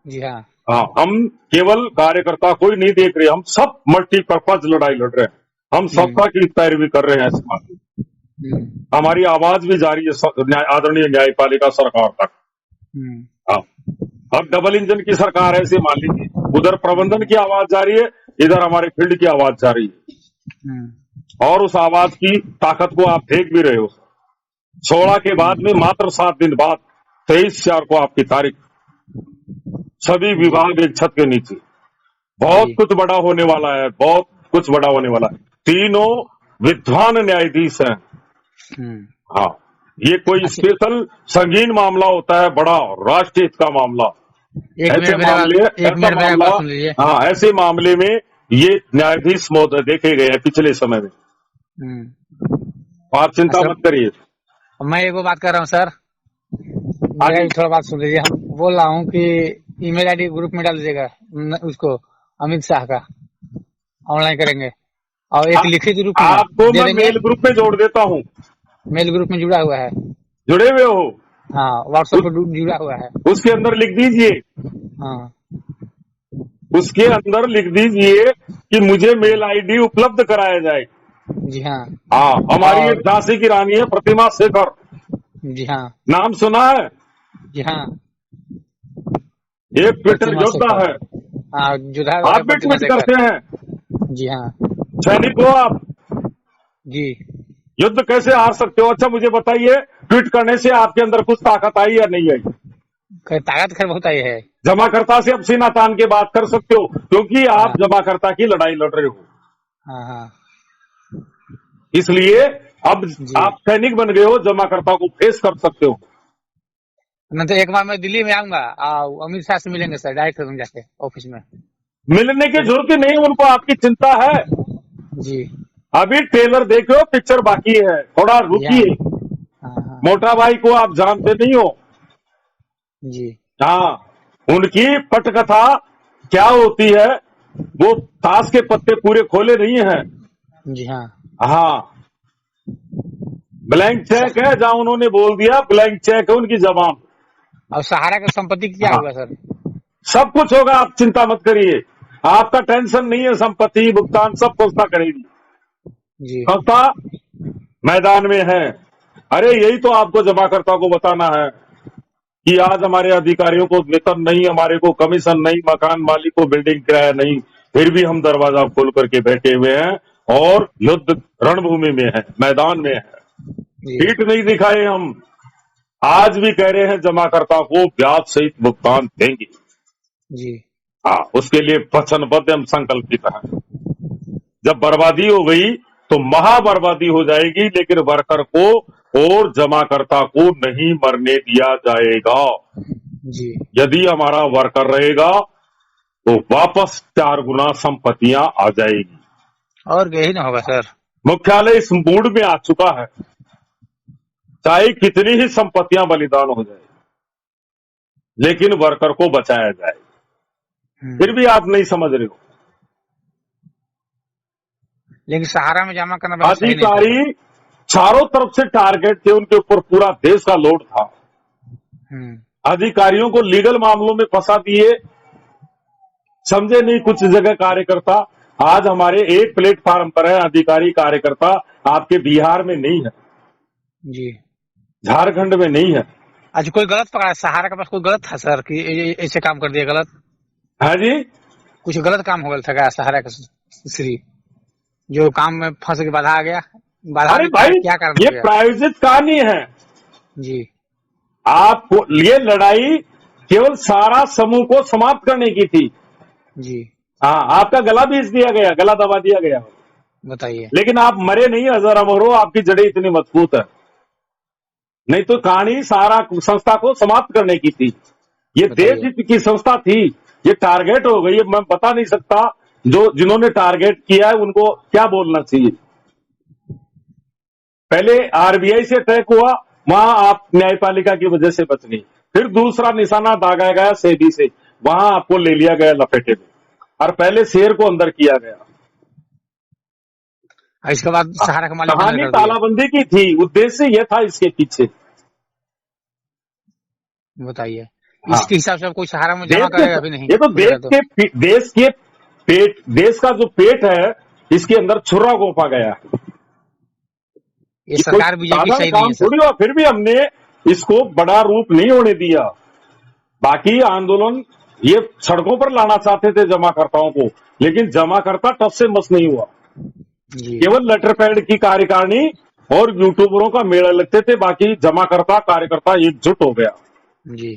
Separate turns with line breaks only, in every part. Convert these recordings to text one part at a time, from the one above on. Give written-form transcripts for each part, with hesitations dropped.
जी हाँ।
हाँ, हम केवल कार्यकर्ता कोई नहीं देख रहे, हम सब मल्टीपर्पज लड़ाई लड़ रहे हैं, हम सबका की पैरवी कर रहे हैं। ऐसे मान लीजिए हमारी आवाज भी जारी है आदरणीय न्यायपालिका सरकार तक। हाँ, अब डबल इंजन की सरकार है, ऐसे मान लीजिए उधर प्रबंधन की आवाज जारी है, इधर हमारे फील्ड की आवाज जारी है, और उस आवाज की ताकत को आप देख भी रहे हो। 16 के बाद में मात्र 7 दिन बाद 23/4 को आपकी तारीख, सभी विभाग एक छत के नीचे। बहुत कुछ बड़ा होने वाला है, बहुत कुछ बड़ा होने वाला है। तीनों विद्वान न्यायाधीश हैं। हाँ, ये कोई स्पेशल संगीन मामला होता है, बड़ा राष्ट्रीय हित का मामला। ऐसे मामले में ये न्यायाधीश महोदय देखे गए हैं पिछले समय में। आप चिंता मत करिए।
मैं एगो बात कर रहा हूँ सर, मेरा भी थोड़ा बात सुन लीजिए। हम बोल रहा हूँ कि ईमेल आईडी ग्रुप में डाल दीजिएगा उसको, अमित शाह का ऑनलाइन करेंगे, और एक लिखित रूप में
आपको मैं मेल ग्रुप में जोड़ देता हूँ।
मेल ग्रुप में जुड़ा हुआ है,
जुड़े हुए हो?
हाँ, व्हाट्सएप पर जुड़ा हुआ है।
उसके अंदर लिख दीजिए,
हाँ,
उसके अंदर लिख दीजिए कि मुझे मेल आईडी उपलब्ध कराया जाए।
जी हाँ।
हाँ, हमारी एक झांसी की रानी है प्रतिमा शेखर।
जी हाँ,
नाम सुना है?
जी हाँ,
एक ट्विटर योद्धा है। आप भी ट्वीट करते हैं?
जी हाँ।
सैनिक हो आप?
जी।
युद्ध कैसे हार सकते हो? अच्छा मुझे बताइए, ट्वीट करने से आपके अंदर कुछ ताकत आई या नहीं आई?
ताकत खैर बहुत आई है।
जमाकर्ता से अब सीना तान के बात कर सकते हो, क्योंकि आप जमाकर्ता की लड़ाई लड़ रहे हो।
हाँ हाँ।
इसलिए अब आप सैनिक बन गए हो, जमाकर्ता को फेस कर सकते हो।
नहीं तो एक बार मैं दिल्ली में आऊंगा, अमित शाह से मिलेंगे सर, डायरेक्ट जाके ऑफिस में।
मिलने की जरूरत नहीं, उनको आपकी चिंता है।
जी,
अभी ट्रेलर देखो, पिक्चर बाकी है, थोड़ा रुकिए। मोटा भाई को आप जानते नहीं हो?
जी
हाँ, उनकी पटकथा क्या होती है, वो ताश के पत्ते पूरे खोले नहीं हैं।
जी हाँ।
हाँ, ब्लैंक चेक है, जहां उन्होंने बोल दिया ब्लैंक चेक है उनकी जबान।
और सहारा का संपत्ति क्या होगा सर?
सब कुछ होगा, आप चिंता मत करिए, आपका टेंशन नहीं है। संपत्ति भुगतान सब संस्था करेगी। संस्था मैदान में है। अरे यही तो आपको जमाकर्ता को बताना है कि आज हमारे अधिकारियों को वेतन नहीं, हमारे को कमीशन नहीं, मकान मालिक को बिल्डिंग किराया नहीं, फिर भी हम दरवाजा खोल करके बैठे हुए हैं और युद्ध रणभूमि में है, मैदान में है। पीठ नहीं दिखाए हम। आज भी कह रहे हैं जमाकर्ता को ब्याज सहित भुगतान देंगे।
जी
हाँ, उसके लिए वचनबद्ध हम संकल्पित हैं। जब बर्बादी हो गई तो महाबर्बादी हो जाएगी, लेकिन वर्कर को और जमाकर्ता को नहीं मरने दिया जाएगा।
जी।
यदि हमारा वर्कर रहेगा तो वापस 4 गुना संपत्तियां आ जाएगी,
और यही ना होगा सर।
मुख्यालय इस मूड में आ चुका है, चाहे कितनी ही संपत्तियां बलिदान हो जाए, लेकिन वर्कर को बचाया जाए। फिर भी आप नहीं समझ रहे हो।
लेकिन सहारा में जमा करना
अधिकारी चारों तरफ से टारगेट थे, उनके ऊपर पूरा देश का लोड था। अधिकारियों को लीगल मामलों में फंसा दिए, समझे नहीं कुछ जगह कार्यकर्ता। आज हमारे एक प्लेटफार्म पर है अधिकारी कार्यकर्ता, आपके बिहार में नहीं है
जी,
झारखंड में नहीं है।
आज कोई गलत पकड़ा? सहारा के पास कोई गलत था सर कि ऐसे काम कर दिया गलत?
हाँ जी,
कुछ गलत काम हो गया था क्या सहारा का श्री, जो काम में फंस के बाधा आ गया?
अरे भाई क्या कारण? ये प्रायोजित कहानी है
जी।
आप ये लड़ाई केवल सारा समूह को समाप्त करने की थी
जी।
हाँ, आपका गला बीच दिया गया, गला दबा दिया गया,
बताइए।
लेकिन आप मरे नहीं, हजार अमर हो, आपकी जड़ें इतनी मजबूत है। नहीं तो कहानी सारा संस्था को समाप्त करने की थी। ये देश हित की संस्था थी, ये टारगेट हो गई। मैं बता नहीं सकता जो जिन्होंने टारगेट किया है उनको क्या बोलना चाहिए। पहले आरबीआई से अटैक हुआ, वहां आप न्यायपालिका की वजह से बच गई। फिर दूसरा निशाना दागा गया सेबी से, वहां आपको ले लिया गया लपेटे में, और पहले शेर को अंदर किया गया।
इसके बाद सहारा का मालिक
कहानी तालाबंदी की थी, उद्देश्य यह था इसके पीछे।
बताइए।
हाँ,
इसके हिसाब से अब कोई सहारा में
देश
जमा
के
करेगा अभी नहीं
ये तो
मुझे तो।
देश का जो पेट है, इसके अंदर छुरा घोंपा गया है।
ये
ये कोई
सरकार बीजेपी
साधारण
सही नहीं
काम
है सर।
थोड़ी हुआ, फिर भी हमने इसको बड़ा रूप नहीं होने दिया। बाकी आंदोलन ये सड़कों पर लाना चाहते थे जमाकर्ताओं को, लेकिन जमाकर्ता टस से मस नहीं हुआ।
जी
केवल लेटर पैड की कार्यकारिणी और यूट्यूबरों का मेला लगते थे, बाकी जमाकर्ता कार्यकर्ता एकजुट हो गया।
जी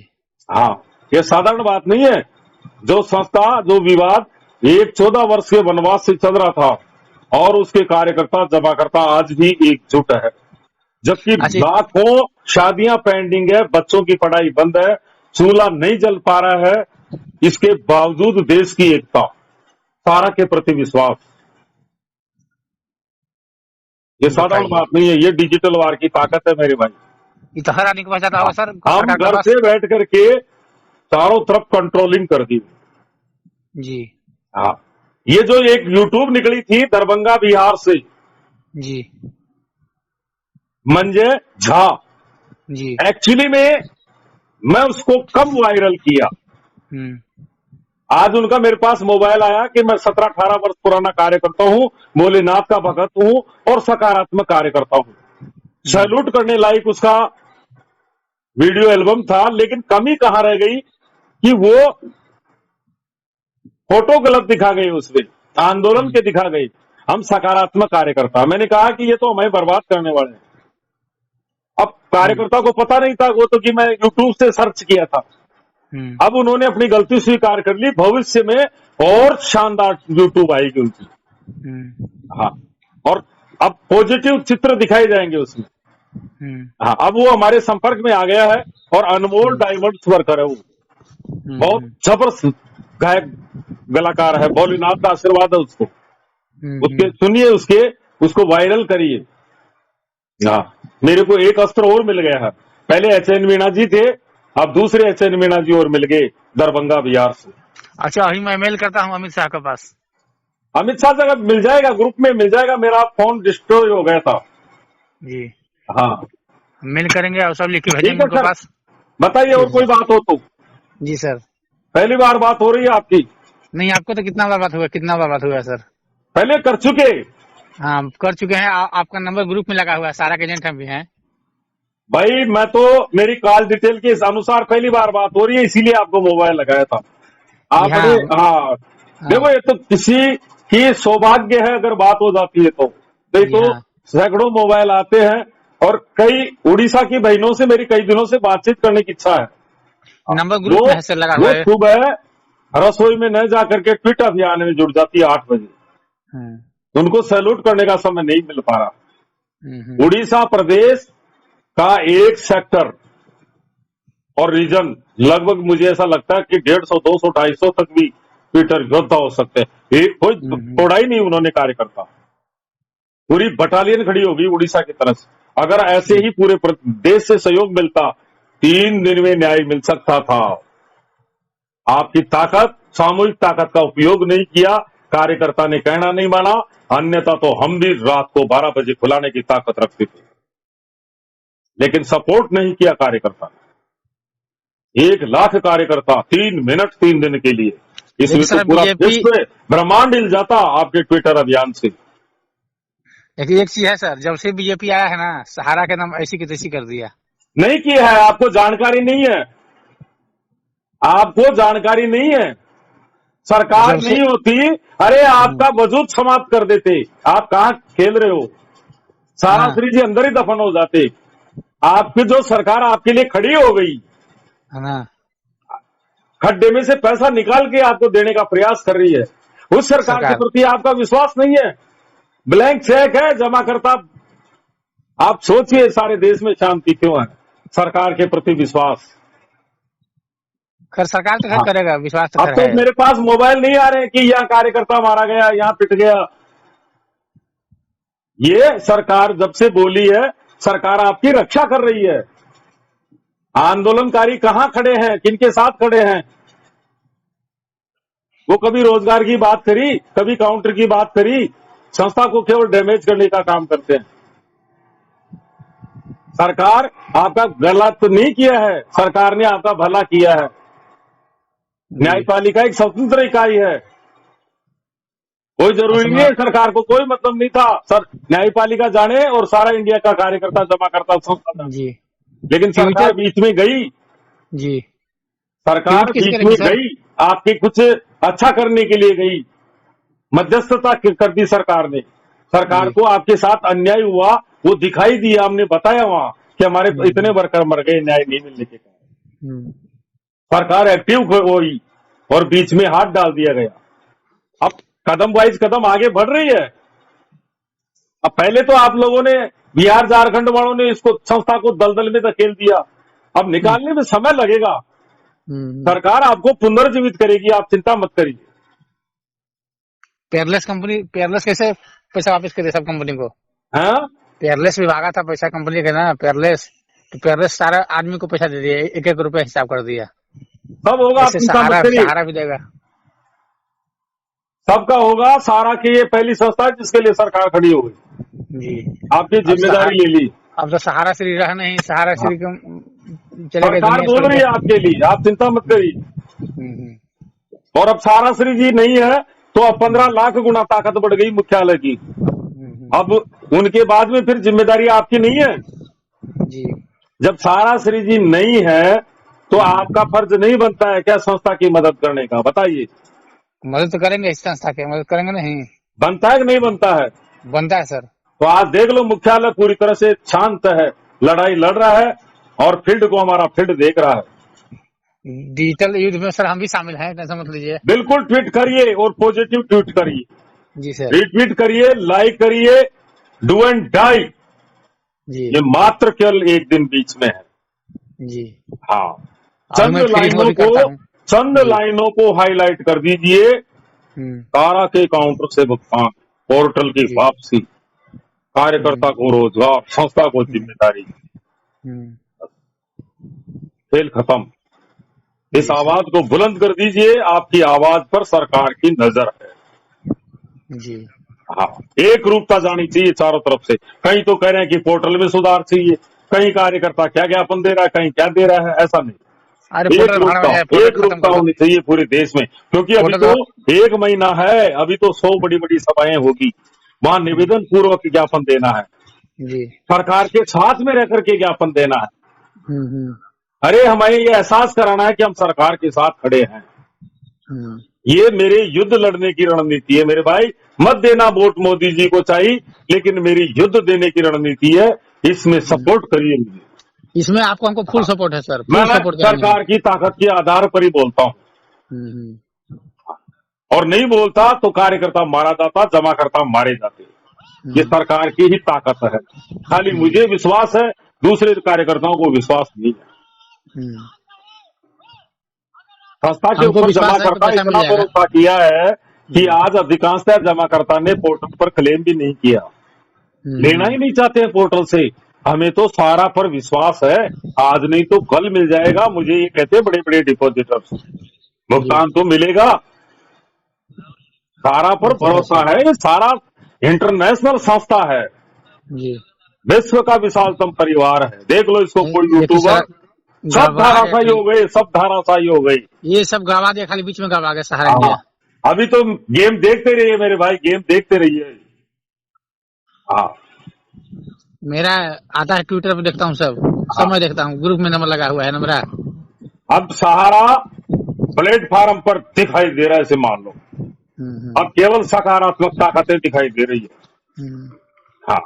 हाँ, ये साधारण बात नहीं है। जो संस्था, जो विवाद एक 14 वर्ष के वनवास से चल रहा था, और उसके कार्यकर्ता जमाकर्ता आज भी एकजुट है। जबकि
अच्छा
लाखों शादियां पेंडिंग है, बच्चों की पढ़ाई बंद है, चूल्हा नहीं जल पा रहा है, इसके बावजूद देश की एकता, सारा के प्रति विश्वास, ये साधारण
बताइए,
बात नहीं है। ये डिजिटल वार की ताकत है मेरे भाई।
ये तो हर आदमी को पहुंचाता होगा सर
हम
सरकार के
घर
पास।
से बैठ करके चारों तरफ कंट्रोलिंग कर दी।
जी
हाँ, ये जो एक यूट्यूब निकली थी दरभंगा बिहार से,
जी
मंजय झा,
जी
एक्चुअली में मैं उसको कब वायरल किया, आज उनका मेरे पास मोबाइल आया कि मैं 17-18 वर्ष पुराना कार्यकर्ता हूं, भोलेनाथ का भगत हूं और सकारात्मक कार्यकर्ता हूं। सैल्यूट करने लायक उसका वीडियो एल्बम था, लेकिन कमी कहां रह गई कि वो फोटो गलत दिखा गई, उसमें आंदोलन के दिखा गई। हम सकारात्मक कार्यकर्ता, मैंने कहा कि ये तो हमें बर्बाद करने वाले हैं। अब कार्यकर्ता को पता नहीं था वो तो कि मैं यूट्यूब से सर्च किया था। अब उन्होंने अपनी गलती स्वीकार कर ली, भविष्य में और शानदार यूट्यूब आएगी उनकी। हाँ, और अब पॉजिटिव चित्र दिखाए जाएंगे उसमें। हाँ, अब वो हमारे संपर्क में आ गया है, और अनमोल डायमंड्स वर्कर है वो, बहुत जबरदस्त गायक कलाकार है, भोलेनाथ का आशीर्वाद है उसको। उसके सुनिए, उसको वायरल करिए। हाँ, मेरे को एक अस्त्र और मिल गया है। पहले एचएन मीणा जी थे, अब दूसरे एचएन मीणा जी और मिल गए दरभंगा बिहार से।
अच्छा, अभी मैं मेल करता हूँ अमित शाह के पास।
अमित शाह जगह मिल जाएगा, ग्रुप में मिल जाएगा। मेरा फोन डिस्ट्रॉय हो गया था।
जी
हाँ,
मेल करेंगे और सब लिख के
ठीक
भेजेंगे
है
उनके
सर,
पास।
बताइए और कोई बात हो तो।
जी सर।
पहली बार बात हो रही है आपकी?
नहीं, आपको तो कितना बार बात हुआ, कितना बार बात हुआ सर?
पहले कर चुके?
हाँ कर चुके हैं। आपका नंबर ग्रुप में लगा हुआ है, सारा के एजेंट हम भी हैं।
भाई मैं तो मेरी कॉल डिटेल के अनुसार पहली बार बात हो रही है, इसीलिए आपको मोबाइल लगाया था आपने। हाँ, देखो ये तो किसी की सौभाग्य है अगर बात हो जाती है तो, नहीं तो सैकड़ों मोबाइल आते हैं। और कई उड़ीसा की बहनों से मेरी कई दिनों से बातचीत करने की इच्छा है।
नंबर ग्रुप में है सर, लगा हुआ है।
सुबह रसोई में न जाकर के ट्विट अभियान में जुड़ जाती है 8 बजे। उनको सैल्यूट करने का समय नहीं मिल पा रहा। उड़ीसा प्रदेश का एक सेक्टर और रीजन लगभग मुझे ऐसा लगता है कि 150, 200, 250 तक भी ट्विटर योद्धा हो सकते हैं। एक कोई थोड़ा ही नहीं उन्होंने कार्यकर्ता, पूरी बटालियन खड़ी होगी उड़ीसा की तरफ से। अगर ऐसे ही पूरे देश से सहयोग मिलता, 3 दिन में न्याय मिल सकता था। आपकी ताकत, सामूहिक ताकत का उपयोग नहीं किया, कार्यकर्ता ने कहना नहीं माना, अन्यथा तो हम भी रात को 12 बजे खुलाने की ताकत रखते थे, लेकिन सपोर्ट नहीं किया कार्यकर्ता ने। 1 लाख कार्यकर्ता 3 मिनट 3 दिन के लिए, इसमें तो पूरा विश्व ब्रह्मांड हिल जाता आपके ट्विटर अभियान से।
लेकिन एक चीज है सर, जब से बीजेपी आया है ना, सहारा के नाम ऐसी की तैसी कर दिया।
नहीं किया है, आपको जानकारी नहीं है, आपको जानकारी नहीं है। सरकार नहीं होती, अरे आपका वजूद समाप्त कर देते। आप कहां खेल रहे हो, सारा श्री जी अंदर ही दफन हो जाते। आपकी जो सरकार आपके लिए खड़ी हो गई
है ना,
खड्डे में से पैसा निकाल के आपको देने का प्रयास कर रही है, उस सरकार के प्रति आपका विश्वास नहीं है। ब्लैंक चेक है, जमा करता। आप सोचिए सारे देश में शांति क्यों है, सरकार के प्रति विश्वास।
खैर सरकार तो खैर करेगा, विश्वास तो
अब तो मेरे पास मोबाइल नहीं आ रहे कि यहाँ कार्यकर्ता मारा गया, यहाँ पिट गया। ये सरकार जब से बोली है, सरकार आपकी रक्षा कर रही है। आंदोलनकारी कहां खड़े हैं, किनके साथ खड़े हैं? वो कभी रोजगार की बात करी, कभी काउंटर की बात करी, संस्था को केवल डैमेज करने का काम करते हैं। सरकार आपका गलत नहीं किया है, सरकार ने आपका भला किया है।
जी।
न्यायपालिका एक स्वतंत्र इकाई है, कोई जरूरी नहीं है सरकार को, कोई मतलब नहीं था सर न्यायपालिका जाने और सारा इंडिया का कार्यकर्ता जमा करता संस्था जाने,
जी।
लेकिन सरकार
ट्विटर।
बीच में गई,
जी।
सरकार
ट्वीट किसे
बीच
करेंगे
में
सर?
गई, आपके कुछ अच्छा करने के लिए गई, मध्यस्थता कर दी सरकार ने, सरकार
जी।
को आपके साथ अन्याय हुआ वो दिखाई दिया, हमने बताया वहां कि हमारे इतने
हम्म।
वर्कर मर गए न्याय नहीं मिलने के कारण,
हम्म।
सरकार एक्टिव हुई और बीच में हाथ डाल दिया गया। अब कदम वाइज कदम आगे बढ़ रही है। अब पहले तो आप लोगों ने बिहार झारखंड वालों ने इसको संस्था को दलदल में धकेल दिया, अब निकालने में समय लगेगा,
हम्म।
सरकार आपको पुनर्जीवित करेगी, आप चिंता मत करिए।
पेयरलेस कैसे पैसा वापस करे सब कंपनी को?
हाँ
पेयरलेस भी भागा था पैसा कंपनी का ना, पेयरलेस। तो पेयरलेस सारा आदमी को पैसा दे दिया, एक एक रुपया हिसाब कर दिया।
सब होगा, आप
ऐसे
चिंता मत
सहारा
करिए,
सहारा भी देगा।
सबका होगा। सारा की ये पहली संस्था है जिसके लिए सरकार खड़ी हो गई,
जी।
आपकी
अब
जिम्मेदारी ले ली,
अब तो सहारा श्री रहा नहीं, सहारा
हाँ।
श्री को चले गए
सरकार
दुनिया
बोल
छोड़
रही
के।
है आपके लिए, आप चिंता मत करिए।
हम्म।
और अब सारा श्री जी नहीं है तो अब 15 लाख गुना ताकत बढ़ गई मुख्यालय की, अब उनके बाद में फिर जिम्मेदारी आपकी नहीं है।
जी।
जब सारा श्री जी नहीं है तो आपका फर्ज नहीं बनता है क्या संस्था की मदद करने का, बताइए।
मदद तो करेंगे, इस संस्था के मदद करेंगे नहीं?
बनता है कि नहीं बनता है?
बनता है सर।
तो आज देख लो मुख्यालय पूरी तरह से शांत है, लड़ाई लड़ रहा है और फील्ड को हमारा फील्ड देख रहा है।
डिजिटल युद्ध में सर हम भी शामिल हैं, टेंशन मत लीजिए।
बिल्कुल ट्वीट करिए और पॉजिटिव ट्वीट करिए,
जी सर।
रीट्वीट करिए, लाइक करिए, डू एंड डाई,
जी।
ये मात्र केवल एक दिन बीच में है।
जी।
हाँ,
और मैं फिल्मों भी करता हूँ।
चंद
जी।
लाइनों को हाईलाइट कर दीजिए।
हम्म।
तारा के काउंटर से भुगतान, पोर्टल की
जी।
वापसी, कार्यकर्ता को रोजगार, संस्था को जिम्मेदारी,
हम्म।
खेल खत्म। इस
जी सर।
आवाज को बुलंद कर दीजिए, आपकी आवाज पर सरकार की नजर है।
जी।
हाँ, एक रूपता जानी चाहिए चारों तरफ से। कहीं तो कह रहे हैं कि पोर्टल में सुधार चाहिए, कहीं कार्यकर्ता क्या ज्ञापन दे रहा है, कहीं क्या दे रहा है, ऐसा नहीं।
अरे पोर्टल भाड़ा में है, पोर्टल
एक
खत्म
रूपता
कर दो।
होनी चाहिए पूरे देश में, क्योंकि अभी
पोर्टल
तो 1 महीना है, अभी तो 100 बड़ी बड़ी सभाएं होगी, वहां निवेदन पूर्वक ज्ञापन देना है,
जी।
सरकार के साथ में रह करके ज्ञापन देना है।
हम्म।
अरे हमें ये एहसास कराना है कि हम सरकार के साथ खड़े हैं,
हम्म।
ये मेरे युद्ध लड़ने की रणनीति है मेरे भाई। मत देना वोट मोदी जी को चाहिए, लेकिन मेरी युद्ध देने की रणनीति है, इसमें सपोर्ट करिए मुझे।
इसमें आपको हमको फुल सपोर्ट है सर,
मैं
फुल सपोर्ट करेंगे।
सरकार की ताकत के आधार पर ही बोलता हूँ,
हम्म।
और नहीं बोलता तो कार्यकर्ता मारा जाता, जमाकर्ता मारे जाते। ये सरकार की ही ताकत है, खाली मुझे विश्वास है, दूसरे कार्यकर्ताओं को विश्वास नहीं है। संस्था के
हमको
ऊपर
विश्वास है कि
जमाकर्ता
पैसा मिल
इतना
जाएगा।
भरोसा किया है कि आज अधिकांशतः जमाकर्ता ने पोर्टल पर क्लेम भी नहीं किया, लेना ही नहीं चाहते हैं पोर्टल से। हमें तो सारा पर विश्वास है, आज नहीं तो कल मिल जाएगा। मुझे ये कहते हैं बड़े बड़े डिपॉजिटर्स, भुगतान तो मिलेगा, सारा पर भरोसा है। ये सारा इंटरनेशनल संस्था है,
जी।
विश्व का विशालतम परिवार है। देख लो इसको, कोई
ये तो
यूट्यूबर
सर
सब
गवा है
धाराशाही हो गए, सब धाराशाही हो गई।
ये सब गवा दिया, खाली बीच में गवा गया सहारा इंडिया।
अभी तो गेम देखते रहिए मेरे भाई, गेम देखते रहिए। हाँ,
मेरा आता है ट्विटर पे, देखता हूँ सब मैं देखता हूँ, ग्रुप में नंबर लगा हुआ है मेरा।
अब सहारा प्लेटफॉर्म पर दिखाई दे रहा है, इसे मान लो। अब केवल सकारात्मक ताकतें दिखाई दे रही है। हाँ,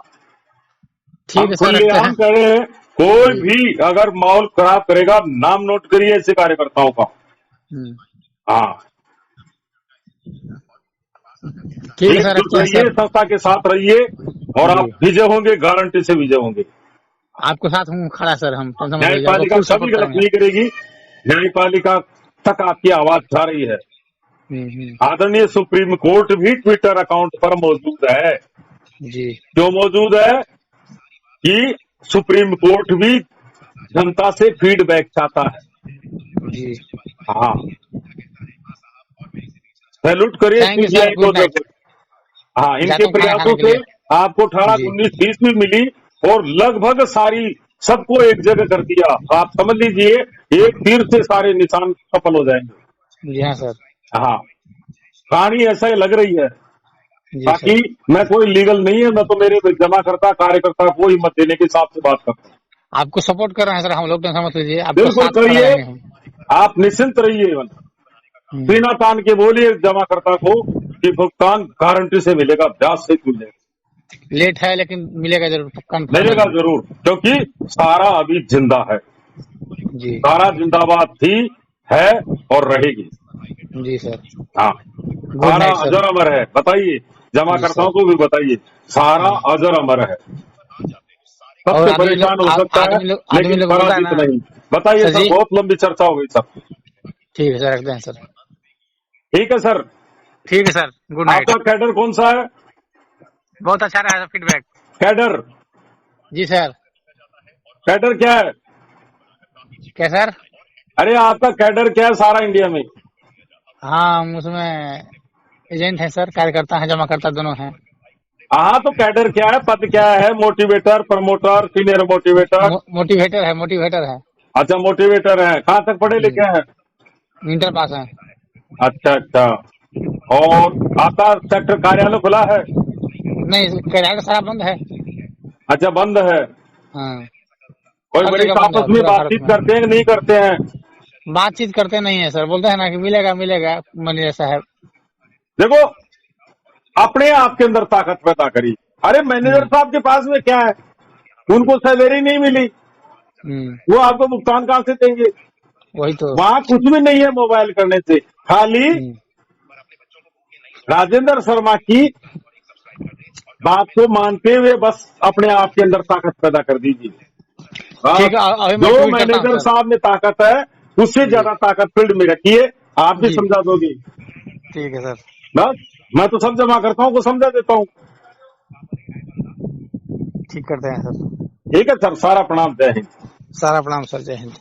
ठीक है सर,
खुलेआम करें, कोई भी अगर माहौल खराब करेगा, नाम नोट करिए ऐसे कार्यकर्ताओं का। हाँ,
ठीक है सर,
रहिए, संस्था के साथ रहिए और आप विजय होंगे, गारंटी से विजय होंगे।
आपके साथ हूँ खड़ा सर, हम
न्यायपालिका कभी गलत नहीं करेगी, न्यायपालिका तक आपकी आवाज जा रही है। आदरणीय सुप्रीम कोर्ट भी ट्विटर अकाउंट पर मौजूद है
जी।
क्यों मौजूद है कि सुप्रीम कोर्ट भी जनता से फीडबैक चाहता है जी। हाँ, सैल्यूट करिए सीबीआई को। हाँ, इनके प्रयासों से आपको 18, 19, 20 भी मिली और लगभग सारी सबको एक जगह कर दिया। आप समझ लीजिए एक तीर से सारे निशान सफल हो जाएंगे।
जी हाँ सर।
हाँ, कहानी ऐसा ही लग रही है।
जी
बाकी
सर,
मैं कोई लीगल नहीं है, मैं तो मेरे जमा करता कार्यकर्ता को हिम्मत देने के हिसाब से बात करता हूँ।
आपको सपोर्ट कर रहे हैं सर, हम लोग टेंशन मत लीजिए, आपको
बिल्कुल
साथ खड़े
करिए,
रहेंगे हम।
आप निश्चिंत रहिए।
हम्म,
सीना तान के बोलिए जमाकर्ता को कि भुगतान गारंटी से मिलेगा, ब्याज सहित मिलेगा,
लेट है लेकिन मिलेगा जरूर, कंफर्म है
मिलेगा
ये।
जरूर, क्योंकि सारा अभी जिंदा है,
जी
सारा जिंदाबाद थी, है और रहेगी।
जी सर।
हाँ,
गुड
सारा
नाइट सर।
अजर अमर है। बताइए,
जी सर।
जमाकर्ताओं को भी बताइए, सारा
हम्म।
अजर अमर है।
और
सबसे परेशान हो सकता है,
आदमी
लेकिन
लोग बोलता है
पराजित
ना
नहीं। बताइए
सर
सर,
जी।
बहुत लंबी चर्चा हो गई सर।
ठीक है सर, रखते हैं सर।
ठीक है सर।
ठीक है सर, गुड नाइट।
आपका कैडर कौन सा है?
बहुत अच्छा रहा सर फीडबैक।
कैडर,
जी सर।
कैडर क्या है?
क्या सर?
अरे आपका कैडर क्या है सारा इंडिया में?
हाँ, हम उसमें एजेंट है सर, कार्यकर्ता है, जमाकर्ता दोनों हैं।
हाँ, तो कैडर क्या है, पद क्या है? Motivator, promoter, senior motivator?
Motivator है, मोटिवेटर है।
अच्छा, मोटिवेटर है। कहाँ तक पढ़े लिखे हैं?
इंटर पास है।
अच्छा अच्छा। और आपका सेक्टर कार्यालय खुला है?
नहीं, कार्यालय सारा बंद है।
अच्छा, बंद है।
हाँ,
कोई
हर
बड़ी
जगह बंद है
आपस में
पूरा भारत
बातचीत
में।
करते हैं कि नहीं करते हैं?
बातचीत करते नहीं है सर, बोलते हैं ना कि मिलेगा मिलेगा मैनेजर साहब।
देखो, अपने आप के अंदर ताकत पैदा करी। अरे मैनेजर
हम्म।
साहब के पास में क्या है? उनको सैलरी नहीं मिली,
हम्म,
वो आपको भुगतान कहां से देंगे?
वही तो।
वहां कुछ भी नहीं है मोबाइल करने से, खाली
हम्म,
राजेंद्र शर्मा की बात को मानते हुए बस अपने आप के अंदर ताकत पैदा कर दीजिए।
ठीक है, अभी मैं
जो
ट्वीट करता हूँ
मैनेजर
सर।
साहब में ताकत है, उससे
जी
ज्यादा ताकत फील्ड में रखिए, आप भी
जी,
समझा दोगे।
ठीक है सर।
बस मैं तो सब जमा करता हूँ को समझा देता हूँ।
ठीक करते हैं सर।
ठीक है सर, सारा प्रणाम, जय हिंद।
सारा प्रणाम सर, जय हिंद।